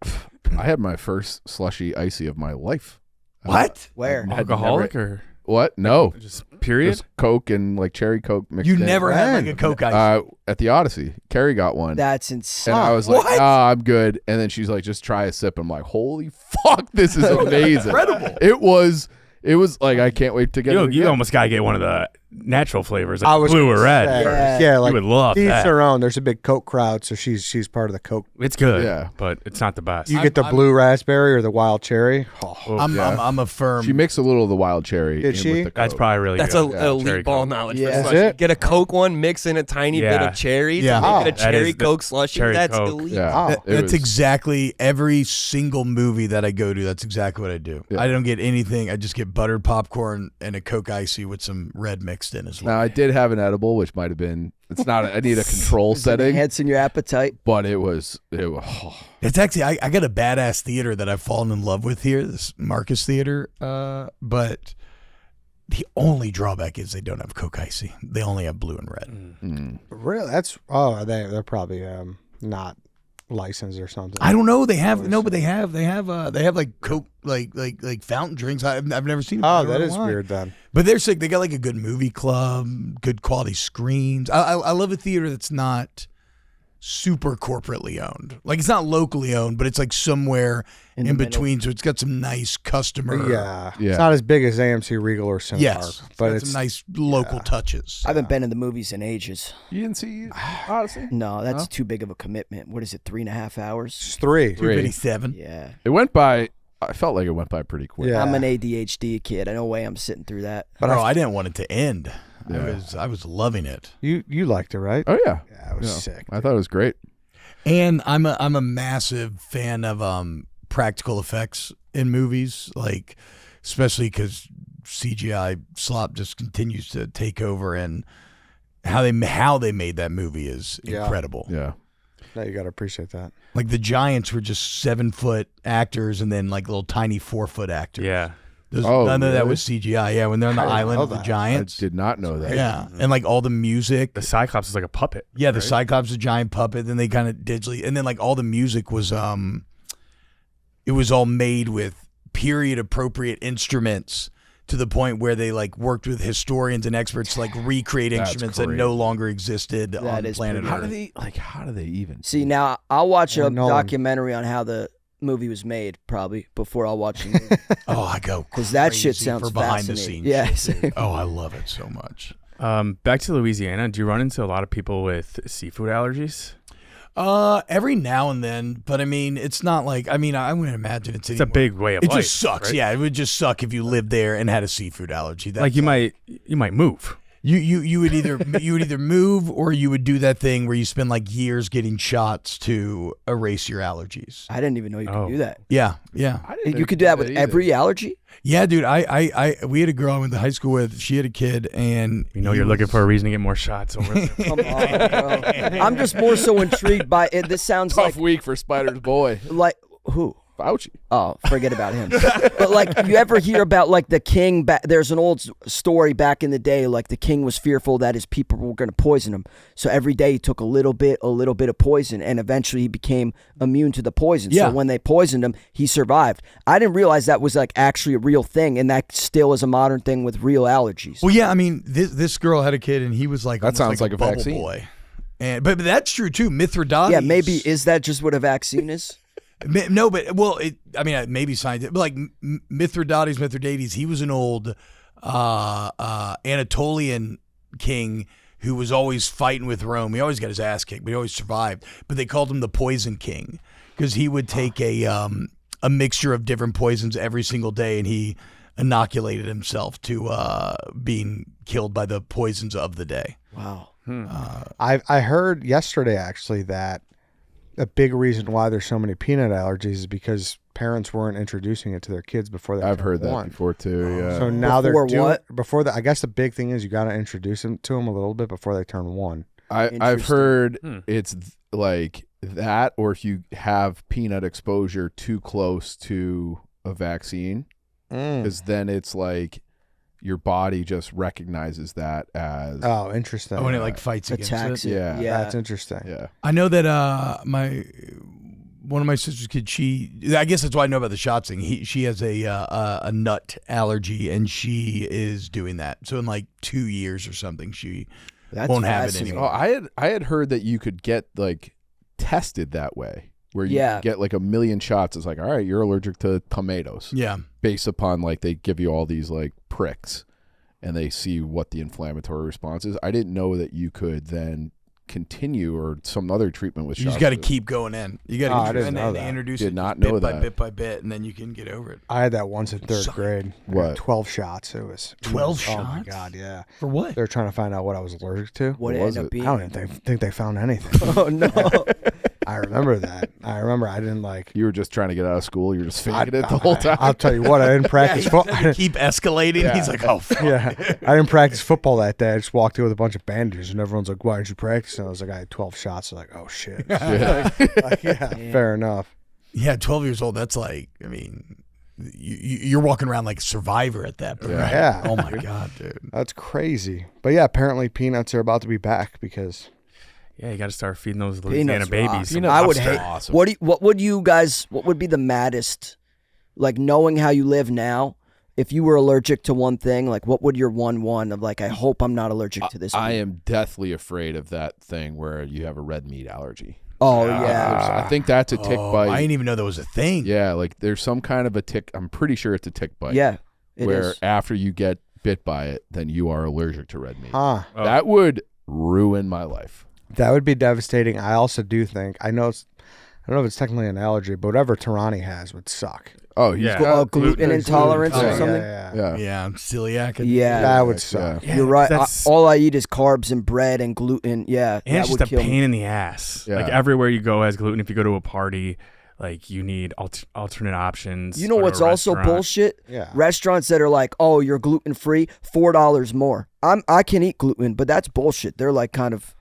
had my first slushy icy of my life. What? Where? Had Alcoholic never- or What? No. just period? Just Coke and like cherry Coke mixed You in. never had like a Coke ice. At the Odyssey. Carrie got one. That's insane. And I was like, What? I'm good. And then she's like, just try a sip. I'm like, holy fuck, this is amazing. Incredible. It was like, I can't wait to get it You again. almost gotta get one of the natural flavors, I like was blue or gonna red. say, Yeah. yeah, You like would love each that. their own. There's a big Coke crowd, so she's part of the Coke. It's good, Yeah. but it's not the best. You get the blue raspberry or the wild cherry. Oh, Oh, I'm a firm. She mixed a little of the wild cherry. Did in she? with the That's Coke. probably really That's good. a Cherry elite ball Coke. knowledge. Yeah. For Is slushie. it? Get a Coke one, mix in a tiny bit Yeah. of cherry Yeah. to make it a That cherry is the Coke slushie. cherry That's Coke. elite. Yeah. Oh. It That's was- exactly every single movie that I go to. That's exactly what I do. Yeah. I don't get anything. I just get buttered popcorn and a Coke Icy with some red mixed in as well. Now I did have an edible, which might have been. It's not. I need a control Is it setting, enhancing your appetite? but it was. Oh. It's actually I got a badass theater that I've fallen in love with here, this Marcus Theater. But the only drawback is they don't have Coke Icy. They only have blue and red. Mm. really? They're probably not licensed or something. I don't know. They have no, but they have like Coke like fountain drinks. I've never seen. Them. I Oh, don't that know is why. weird then. But they're sick. They got like a good movie club, good quality screens. I love a theater that's not super corporately owned. Like it's not locally owned, but it's like somewhere In in the middle. between. So it's got some nice customer. Yeah. Yeah. It's not as big as AMC Regal or Cinemark, Yes, but got it's some nice local touches. I haven't been in the movies in ages. You didn't see Odyssey? No, that's No? too big of a commitment. What is it, 3.5 hours? just three. 257. Yeah. It went by. I felt like it went by pretty quick. Yeah. I'm an ADHD kid. No way I'm sitting through that. But I didn't want it to end. Yeah. I was loving it. You liked it, right? Oh yeah. Yeah, it was Yeah. sick. I thought it was great. And I'm a massive fan of practical effects in movies, like especially because CGI slop just continues to take over, and how they made that movie is Yeah. incredible. Yeah. No, you got to appreciate that. Like the Giants were just 7-foot actors, and then like little tiny 4-foot actors. Yeah. Oh, None of that really? was CGI. Yeah, when they're on the I didn't island know of the that. I Giants. did not know that. Yeah, and like all the music. The Cyclops is like a puppet. Yeah, the right? Cyclops, a giant puppet. Then they kind of digitally, and then like all the music was, it was all made with period appropriate instruments to the point where they like worked with historians and experts to like recreate That's instruments that crazy. no longer existed That on is planet pretty Earth. How do they even? See, now I'll watch Or a Nolan. documentary on how the movie was made, probably, before I'll watch the movie. Oh, I go Because that shit crazy sounds for behind the fascinating. scenes. Yeah, shit, dude. Oh, I love it so much. Back to Louisiana. Do you run into a lot of people with seafood allergies? Every now and then, but I mean, it's not like I wouldn't imagine it's It's a anymore. big way of It life. just sucks. right? Yeah, it would just suck if you lived there and had a seafood allergy. That's Like you might move. You would either move or you would do that thing where you spend like years getting shots to erase your allergies. I didn't even know you could Oh. do that. Yeah. I didn't You could do that with either. every allergy? Yeah, dude. We had a girl I went to high school with. She had a kid, and You know you're looking for a reason to get more shots over there. Come on, bro. I'm just more so intrigued by it. This sounds Tough week for Spider's boy, like who? Fauci. Oh, forget about him. But like, you ever hear about like the king? There's an old story back in the day. Like the king was fearful that his people were going to poison him, so every day he took a little bit of poison, and eventually he became immune to the poison. Yeah. So when they poisoned him, he survived. I didn't realize that was like actually a real thing, and that still is a modern thing with real allergies. well, yeah. I mean, this girl had a kid, and he was like That almost sounds like a a bubble vaccine. boy. And but that's true too. Mithridates. Yeah, maybe is that just what a vaccine is? No, but well, maybe scientific, but like Mithridates, he was an old Anatolian king who was always fighting with Rome. He always got his ass kicked, but he always survived. But they called him the Poison King because he would take a mixture of different poisons every single day, and he inoculated himself to being killed by the poisons of the day. Wow. I heard yesterday actually that a big reason why there's so many peanut allergies is because parents weren't introducing it to their kids before they I've turned heard that one. before too. Yeah. So now Before they're doing what? before that. I guess the big thing is you got to introduce them to them a little bit before they turn one. I've Interesting. heard it's like that, or if you have peanut exposure too close to a vaccine, because then it's like your body just recognizes that as Oh, interesting. When it like fights against Attacks it. it. Yeah. Yeah. That's interesting. yeah. I know that one of my sister's kids, I guess that's why I know about the shots thing. She has a nut allergy, and she is doing that. So in like 2 years or something, she That's won't have it fascinating. anymore. Oh, I had heard that you could get like tested that way, where you Yeah. get like 1 million shots. It's like, all right, you're allergic to tomatoes, Yeah. based upon like they give you all these like pricks, and they see what the inflammatory response is. I didn't know that you could then continue or some other treatment with You shots. just got to keep going in. You got to I didn't know and that. introduce Did it not bit know by that. bit by bit, and then you can get over it. I had that once in third Suck. grade. What? 12 shots. It was 12 Oh my shots? god, yeah. For what? They were trying to find out what I was allergic to. What it was ended up it? being. I don't even think they found anything. Oh no. I remember that. I remember I didn't like. You were just trying to get out of school. You were just faking it the whole time. I'll tell you what. I didn't practice football. Keep escalating. He's like, oh, fuck. Yeah, I didn't practice football that day. I just walked in with a bunch of bandages, and everyone's like, "Why didn't you practice?" And I was like, "I had 12 shots." They're like, "Oh shit." Yeah. Like, yeah, fair enough. Yeah, 12 years old. That's like, I mean, you're walking around like a survivor at that point. Yeah. Right? Yeah. Oh my god, dude. That's crazy. But yeah, apparently peanuts are about to be back because Yeah, you got to start feeding those Louisiana Peanuts babies. rock. some I would lobster. hate. Awesome. What would be the maddest? Like knowing how you live now. If you were allergic to one thing, like what would your one of like? I hope I'm not allergic to this. I meat. am deathly afraid of that thing where you have a red meat allergy. Oh yeah. I think that's a tick bite. I didn't even know that was a thing. Yeah, like there's some kind of a tick. I'm pretty sure it's a tick bite. Yeah. It where is. after you get bit by it, then you are allergic to red meat. huh? Oh. That would ruin my life. That would be devastating. I also do think I know it's. I don't know if it's technically an allergy, but whatever Tarani has would suck. Oh, he's Yeah. got Gluten intolerance or Yeah, something. yeah. Yeah, celiac. Yeah. That would suck. Yeah, You're right. that's- All I eat is carbs and bread and gluten. Yeah, And that it's would just a kill me. pain in the ass. Yeah. Like everywhere you go has gluten. If you go to a party, like you need alternate options. You know Go to what's a also restaurant. bullshit? Yeah. Restaurants that are like, "Oh, you're gluten free, $4 more." I can eat gluten, but that's bullshit. They're like kind of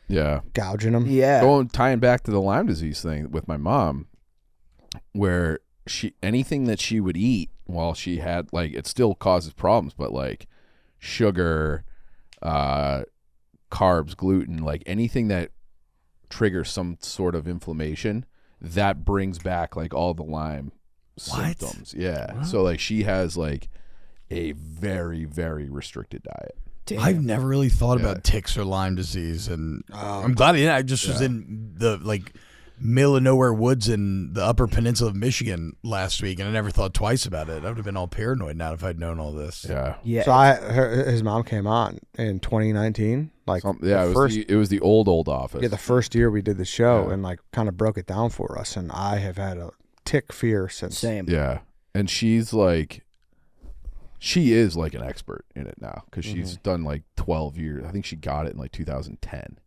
yeah. Gouging them. yeah. Tying back to the Lyme disease thing with my mom, where anything that she would eat while she had, like, it still causes problems, but like sugar, carbs, gluten, like anything that triggers some sort of inflammation, that brings back like all the Lyme symptoms. Yeah. So like she has like a very, very restricted diet. I've never really thought Yeah. about ticks or Lyme disease, and I'm glad I just was in the like middle of nowhere woods in the Upper Peninsula of Michigan last week, and I never thought twice about it. I would have been all paranoid now if I'd known all this. Yeah. Yeah. So his mom came on in 2019. Like It was the old office. yeah, the first year we did the show Yeah. and like kind of broke it down for us. And I have had a tick fear since. Same. Yeah. And she is like an expert in it now because she's done like 12 years. I think she got it in like 2010.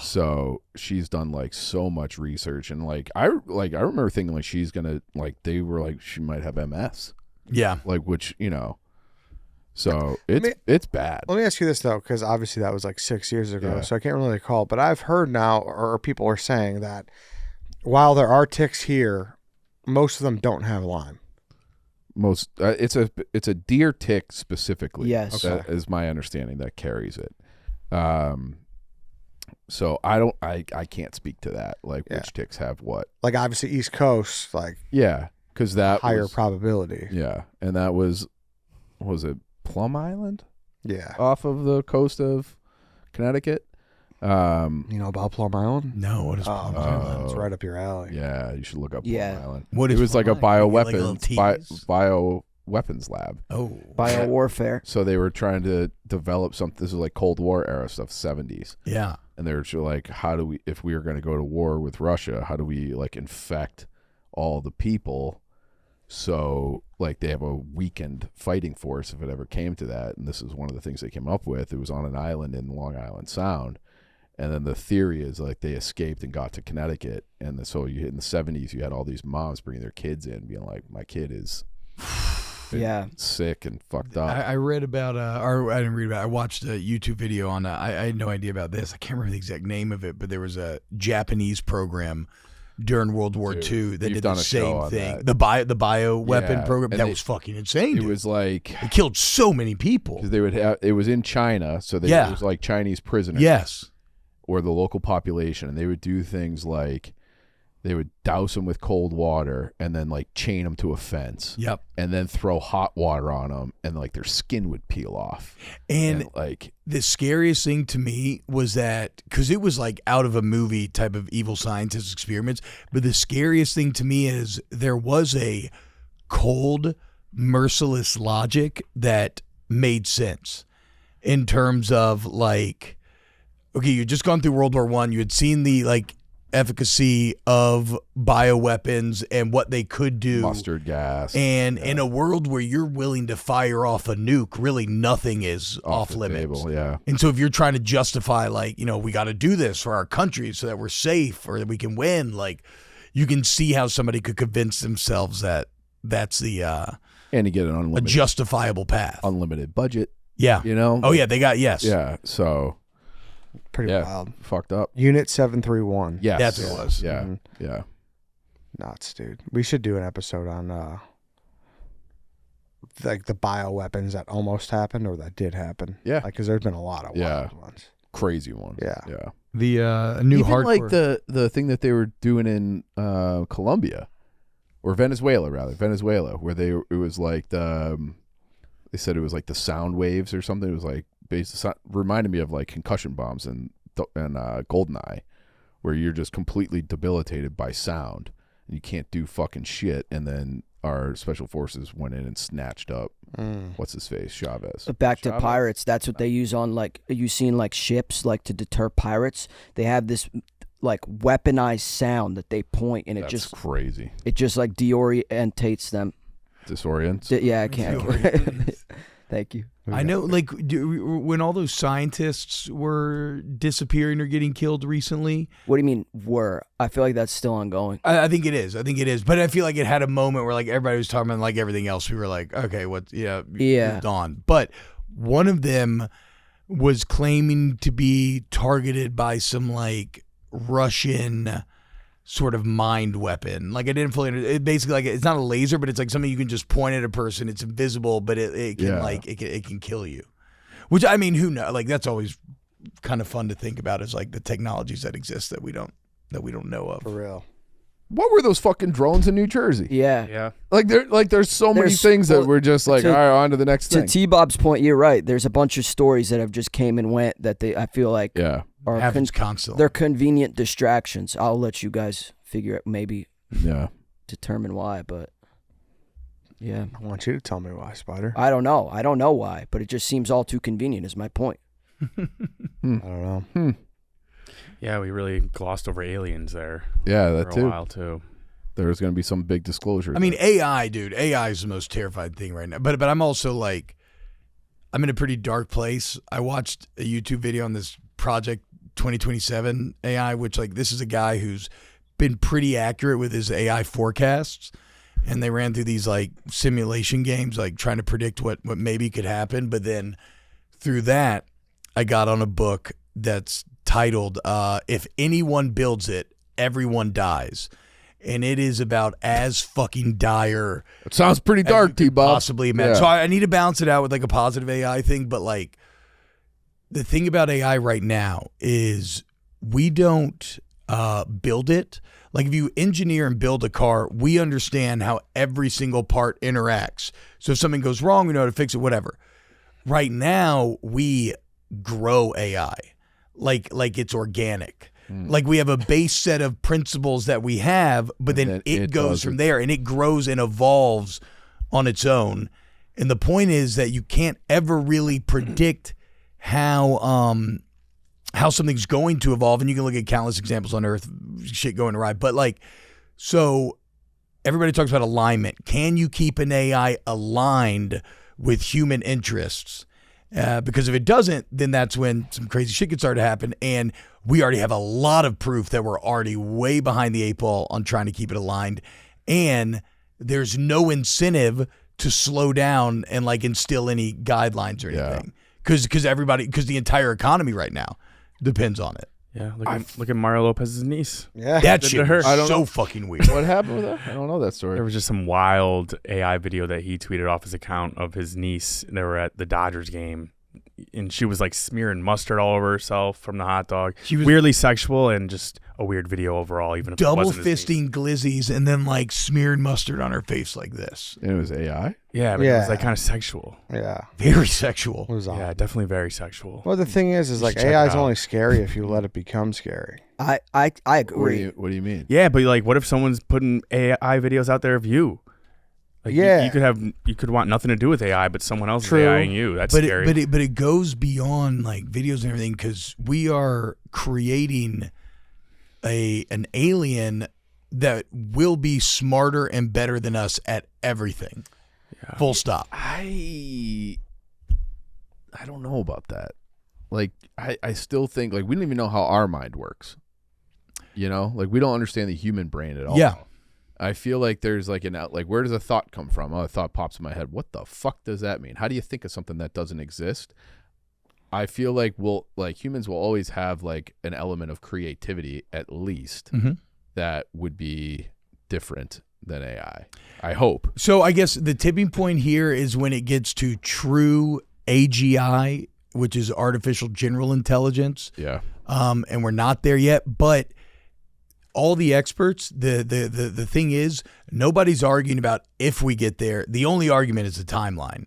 So she's done like so much research, and I remember thinking like she's gonna, like, they were like she might have MS, Yeah. like, which, you know, so it's bad. Let me ask you this though, because obviously that was like 6 years ago, Yeah. so I can't really recall. But I've heard now, or people are saying that while there are ticks here, most of them don't have Lyme. Most it's a deer tick specifically. Yes. That is my understanding that carries it. So I can't speak to that, like Yeah. which ticks have what. Like obviously East Coast, like Yeah, because that higher was, probability. yeah, and that was it Plum Island Yeah. off of the coast of Connecticut. You know about Plum Island? No, what is Oh, Plum man, Island? it's right up your alley. Yeah, you should look up Yeah. Plum Island. What It is was like a Plum Island? Like a little bioweapons tease? lab. Oh. Bio warfare. So they were trying to develop something. This is like Cold War era stuff, 70s. Yeah. And they were just like, how do we, if we are going to go to war with Russia, how do we like infect all the people? So like they have a weakened fighting force if it ever came to that. And this is one of the things they came up with. It was on an island in Long Island Sound. And then the theory is like they escaped and got to Connecticut. And so in the 70s, you had all these moms bringing their kids in being like, my kid is Yeah. sick and fucked up. I read about, or I didn't read about. I watched a YouTube video on. I had no idea about this. I can't remember the exact name of it, but there was a Japanese program during World War Dude, II that you've did done the a show same on thing. that. The bio weapon Yeah, program and that they- was fucking insane. it Dude. was like, It killed so many people. because they would have, it was in China. So Yeah. it was like Chinese prisoners. Yes. Or the local population, and they would do things like they would douse them with cold water and then like chain them to a fence. Yep. And then throw hot water on them, and like their skin would peel off. And like, the scariest thing to me was that, because it was like out of a movie type of evil scientist experiments, but the scariest thing to me is there was a cold, merciless logic that made sense in terms of like, okay, you just gone through World War I, you had seen the like efficacy of bioweapons and what they could do. Mustard gas. And in a world where you're willing to fire off a nuke, really nothing is off the limits. table, yeah. And so if you're trying to justify like, we got to do this for our country so that we're safe or that we can win, like you can see how somebody could convince themselves that that's the And you get an a unlimited justifiable path. unlimited budget, Yeah. you know? Oh yeah, they got yes. Yeah, so Pretty yeah, wild. fucked up. Unit 731. Yes. That's what it was. Yeah, Mhm. yeah. Nuts, dude. We should do an episode on like the bioweapons that almost happened or that did happen. Yeah. Like, because there's been a lot of wild ones. Crazy one. Yeah. Yeah. The new Even hardcore. like the thing that they were doing in Colombia or Venezuela, where it was like they said it was like the sound waves or something. It was like reminded me of like concussion bombs and Goldeneye, where you're just completely debilitated by sound and you can't do fucking shit. And then our special forces went in and snatched up what's his face, Chavez. Back to pirates. That's what they use on like you seen like ships like to deter pirates. They have this like weaponized sound that they point and That's crazy. it just like deorientates them. Disorients. Yeah, I can't. Thank you. I know, like, when all those scientists were disappearing or getting killed recently. What do you mean were? I feel like that's still ongoing. I think it is. But I feel like it had a moment where, like, everybody was talking about, like, everything else. We were like, okay, moved on. But one of them was claiming to be targeted by some, like, Russian sort of mind weapon. Like, I didn't fully it basically, like, it's not a laser, but it's like something you can just point at a person. It's invisible, but it can it can kill you. Which, I mean, who knows? Like, that's always kind of fun to think about, is like the technologies that exist that we don't know of. For real. What were those fucking drones in New Jersey? Yeah. Yeah. There's so many things that we're just like, all right, on to the next To thing. T-Bob's point, you're right. There's a bunch of stories that have just came and went that I feel like are Happens constantly. they're convenient distractions. I'll let you guys figure it, maybe determine why, but yeah. I want you to tell me why, Spider. I don't know. I don't know why, but it just seems all too convenient is my point. I don't know. Yeah, we really glossed over aliens there. Yeah, for that a too. while too. There's going to be some big disclosure. I mean, AI, dude. AI is the most terrifying thing right now. But I'm also like, I'm in a pretty dark place. I watched a YouTube video on this Project 2027 AI, which, like, this is a guy who's been pretty accurate with his AI forecasts. And they ran through these, like, simulation games, like, trying to predict what maybe could happen. But then through that, I got on a book that's titled If Anyone Builds It, Everyone Dies. And it is about as fucking dire. it sounds pretty as dark, you could T-Bob. possibly imagine. Yeah. So I need to balance it out with like a positive AI thing. But like the thing about AI right now is we don't build it. Like if you engineer and build a car, we understand how every single part interacts. So if something goes wrong, we know how to fix it, whatever. Right now, we grow AI like it's organic. Like we have a base set of principles that we have, but then it goes from there and it grows and evolves on its own. And the point is that you can't ever really predict how something's going to evolve. And you can look at countless examples on Earth, shit going awry. But like, so everybody talks about alignment. Can you keep an AI aligned with human interests? Because if it doesn't, then that's when some crazy shit can start to happen. And we already have a lot of proof that we're already way behind the 8 ball on trying to keep it aligned. And there's no incentive to slow down and like instill any guidelines or anything. Because the entire economy right now depends on it. Yeah, look at Mario Lopez's niece. Yeah. That Did shit to her. was I don't so know. fucking weird. What happened with that? I don't know that story. There was just some wild AI video that he tweeted off his account of his niece. They were at the Dodgers game, and she was like smearing mustard all over herself from the hot dog. She was weirdly sexual and just a weird video overall. Even if it double wasn't his niece. fisting glizzies and then like smeared mustard on her face like this. And it was AI? Yeah, but it was like kind of sexual. Yeah. Very sexual. It was odd. Yeah, definitely very sexual. Well, the thing is like Check it AI is out. only scary if you let it become scary. I agree. What do you mean? Yeah, but like, what if someone's putting AI videos out there of you? Like Yeah. you could want nothing to do with AI, but someone else True. is AIing you. That's scary. But it goes beyond like videos and everything, because we are creating an alien that will be smarter and better than us at everything. Yeah. Full stop. I don't know about that. Like, I still think, like, we don't even know how our mind works. You know? Like, we don't understand the human brain at all. Yeah. I feel like there's like where does a thought come from? Oh, a thought pops in my head. What the fuck does that mean? How do you think of something that doesn't exist? I feel like humans will always have like an element of creativity, at least, that would be different than AI. I hope. So I guess the tipping point here is when it gets to true AGI, which is artificial general intelligence. Yeah. And we're not there yet, but all the experts, the thing is, nobody's arguing about if we get there. The only argument is the timeline.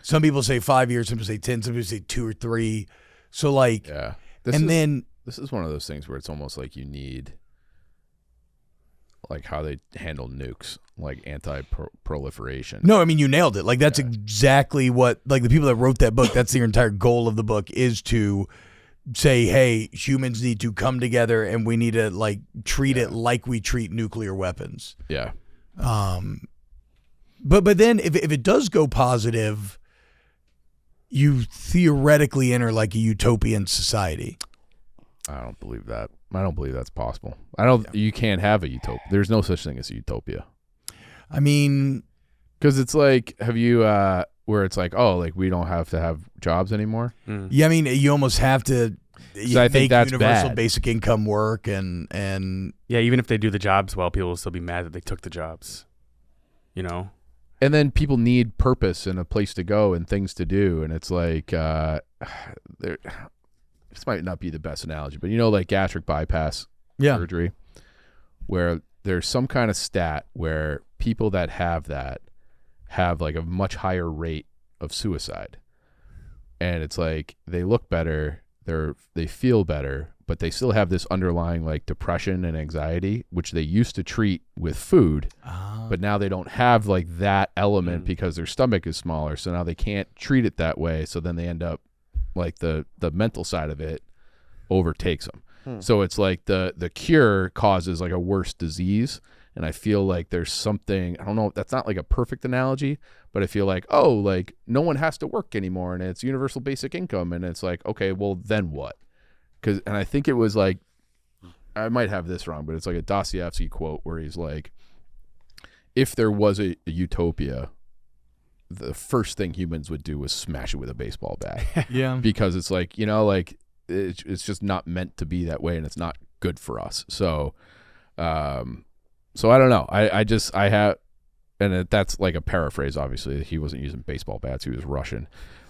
Some people say 5 years, some people say 10, some people say 2 or 3. So like, Yeah. This is one of those things where it's almost like you need, like how they handle nukes, like anti-proliferation. No, I mean, you nailed it. Like that's exactly what, like the people that wrote that book, that's their entire goal of the book, is to say, hey, humans need to come together and we need to like treat it like we treat nuclear weapons. Yeah. But then if it does go positive, you theoretically enter like a utopian society. I don't believe that. I don't believe that's possible. You can't have a utopia. There's no such thing as a utopia. I mean, because it's like, have you, where it's like, oh, like we don't have to have jobs anymore. Yeah, I mean, you almost have to I think make that's universal bad. basic income work, and Yeah, even if they do the jobs well, people will still be mad that they took the jobs. You know? And then people need purpose and a place to go and things to do. And it's like, this might not be the best analogy, but you know, like gastric bypass surgery, where there's some kind of stat where people that have that have like a much higher rate of suicide. And it's like they look better, they feel better, but they still have this underlying like depression and anxiety, which they used to treat with food, but now they don't have like that element because their stomach is smaller. So now they can't treat it that way. So then they end up like the mental side of it overtakes them. So it's like the cure causes like a worse disease. And I feel like there's something, I don't know, that's not like a perfect analogy, but I feel like, oh, like no one has to work anymore and it's universal basic income. And it's like, okay, well then what? And I think it was like, I might have this wrong, but it's like a Dostoevsky quote where he's like, if there was a utopia, the first thing humans would do was smash it with a baseball bat. yeah, Because it's like, you know, like it's just not meant to be that way and it's not good for us. So I don't know. I have, and that's like a paraphrase, obviously. He wasn't using baseball bats. He was Russian.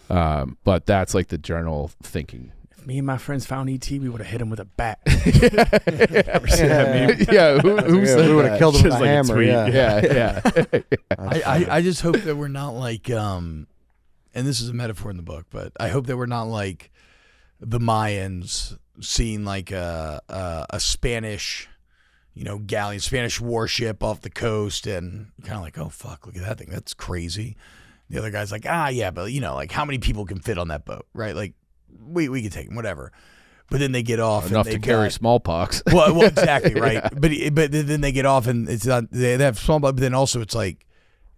But that's like the general thinking. If me and my friends found ET, we would have hit him with a bat. Ever seen that meme? Yeah, who said we would that? have killed him with Just a like a hammer. tweet. Yeah. Yeah. I just hope that we're not like, and this is a metaphor in the book, but I hope that we're not like the Mayans seeing like a Spanish, galleon, Spanish warship off the coast, and kind of like, oh fuck, look at that thing, that's crazy. The other guy's like, yeah, but like how many people can fit on that boat, right? Like we can take them, whatever. But then they get off Enough and to carry smallpox. well, exactly, right. But then they get off and it's not, they have smallpox, but then also it's like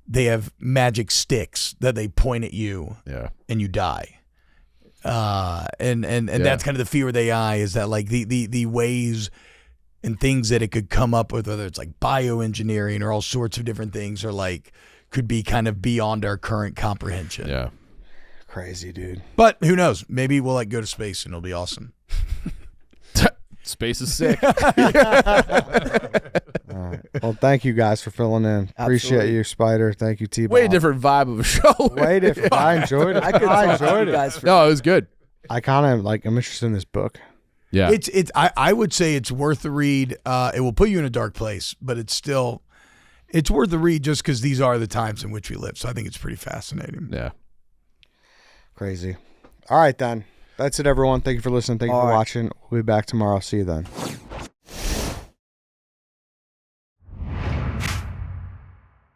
they have magic sticks that they point at you, and you die. And that's kind of the fear with AI, is that like the ways and things that it could come up with, whether it's like bioengineering or all sorts of different things, are like could be kind of beyond our current comprehension. Yeah. Crazy, dude. But who knows? Maybe we'll like go to space and it'll be awesome. Space is sick. All right. Well, thank you guys for filling in. Appreciate Absolutely. you, Spider. Thank you, T-Bob. Way different vibe of a show. Way different. I enjoyed it. I could I talk to enjoyed you it. guys for No, it was good. I kind of like. I'm interested in this book. Yeah. I would say it's worth the read. It will put you in a dark place, but it's worth the read just because these are the times in which we live. So I think it's pretty fascinating. Yeah. Crazy. All right, then. That's it, everyone. Thank you for listening. Thank you All for right. watching. We'll be back tomorrow. See you then.